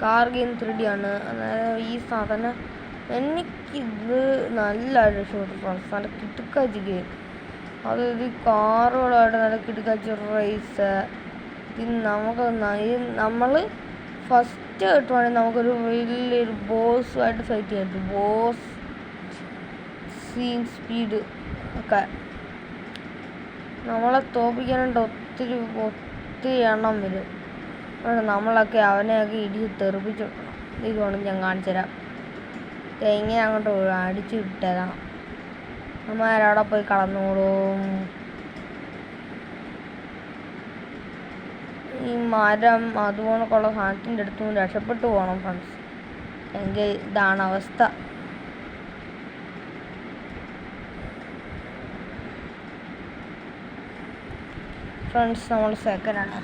Car game 3D ആണ്. അന്നേരം ഈ സാധനം എനിക്കിത് നല്ല ഇഷ്ടപ്പെട്ടു ഫ്രണ്ട്സ്. നല്ല കിടുക്കാച്ചി ഗെയിം. അതായത് കാറുകളായിട്ട് നല്ല കിടുക്കാച്ചി റേസ്. ഇത് നമുക്ക് നമ്മൾ ഫസ്റ്റ് കിട്ടുവാണെങ്കിൽ നമുക്കൊരു വലിയൊരു ബോസുമായിട്ട് ഫൈറ്റ് ചെയ്യാൻ പറ്റും. ബോസ് സീൻ സ്പീഡ് ഒക്കെ നമ്മളെ തോപ്പിക്കാനായിട്ട് ഒത്തിരി എണ്ണം വരും. നമ്മളൊക്കെ അവനെയൊക്കെ ഇടിച്ച് തെറിപ്പിച്ച് വിട്ടണം. ഇതുകൊണ്ട് ഞാൻ കാണിച്ചു തരാം. എങ്ങനെ അങ്ങോട്ട് അടിച്ചു വിട്ടേരാം. അമ്മമാരവിടെ പോയി കടന്നോളും. ഈ മരം അതുപോലൊക്കെയുള്ള സാധനത്തിൻ്റെ അടുത്തും രക്ഷപ്പെട്ടു പോകണം ഫ്രണ്ട്സ്. എങ്കിൽ ഇതാണ് അവസ്ഥ. ഫ്രണ്ട്സ് നമ്മൾ സെക്കൻഡാണ്.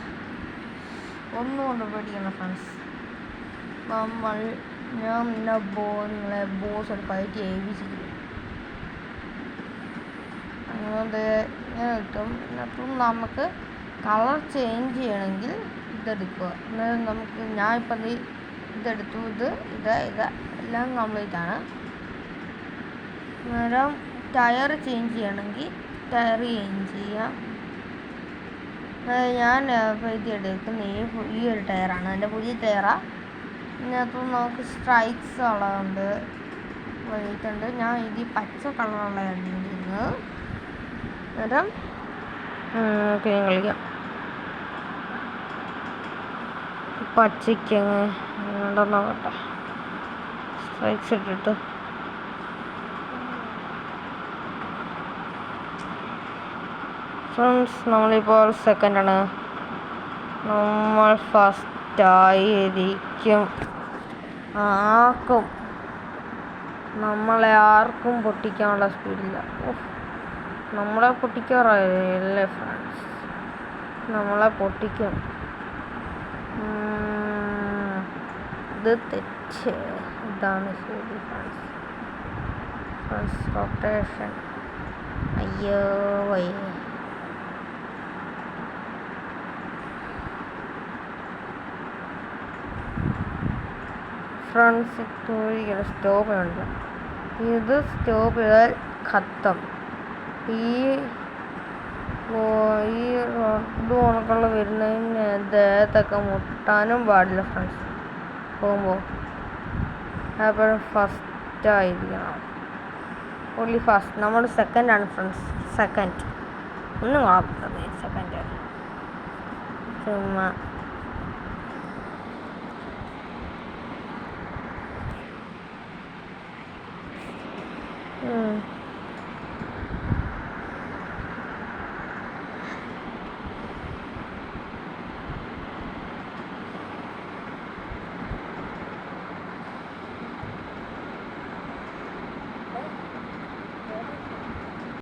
ഒന്നുകൊണ്ട് പേടിക്കണം ഫ്രണ്ട്സ്. ഞാൻ നിങ്ങളെ ബോസ് ഒരു ഫൈറ്റ് ഏൽപ്പിച്ചിരിക്കും. അങ്ങനെ ഇങ്ങനെ കിട്ടും. എന്നിട്ടും നമുക്ക് കളർ ചേഞ്ച് ചെയ്യണമെങ്കിൽ ഇതെടുക്കുക. അന്നേരം നമുക്ക് ഞാൻ ഇപ്പം ഇതെടുത്തു. ഇത് എല്ലാം കംപ്ലീറ്റ് ആണ്. അന്നേരം ടയർ ചേഞ്ച് ചെയ്യണമെങ്കിൽ ടയർ ചേഞ്ച് ചെയ്യാം. ഞാൻ ഇത് എടുക്കുന്ന ഈ ഒരു ടയറാണ്. എൻ്റെ പുതിയ ടയറാണ്. ഇതിനകത്ത് നമുക്ക് സ്ട്രൈക്സ് ഉള്ളതുണ്ട്, വൈറ്റുണ്ട്. ഞാൻ ഇത് പച്ച കളറുള്ള കണ്ടിരിക്കുന്നത്. അന്നേരം ഓക്കെ ഞാൻ കളിക്കാം. പച്ചയ്ക്ക് നോക്കട്ടെ. സ്ട്രൈക്സ് ഇട്ടിട്ട് ഫ്രണ്ട്സ് നമ്മളിപ്പോൾ സെക്കൻഡാണ്. നമ്മൾ ഫസ്റ്റായിരിക്കും. നമ്മളെ ആർക്കും പൊട്ടിക്കാനുള്ള സ്പീഡില്ല. നമ്മളെ പൊട്ടിക്കാറല്ലേ ഫ്രണ്ട്സ്. നമ്മളെ പൊട്ടിക്കും. ഇത് തെറ്റ്. ഇതാണ് ശരി ഫ്രണ്ട്സ്. റൊട്ടേഷൻ. അയ്യോ വയ്യ. ഫ്രണ്ട്സ് ഒരിക്കലും സ്റ്റോപ്പ് ചെയ്യണ്ട. ഇത് സ്റ്റോപ്പ് ചെയ്താൽ ഖത്തം. ഈ ഇത് ഉണക്കുള്ള വരുന്നതിന് ദേഹത്തൊക്കെ മുട്ടാനും പാടില്ല ഫ്രണ്ട്സ്. പോകുമ്പോൾ എപ്പോഴും ഫസ്റ്റായിരിക്കണം. Only first. നമ്മൾ സെക്കൻഡാണ് ഫ്രണ്ട്സ്. സെക്കൻഡ് ഒന്നും കുഴപ്പമില്ല. സെക്കൻഡ് ചുമ്മാ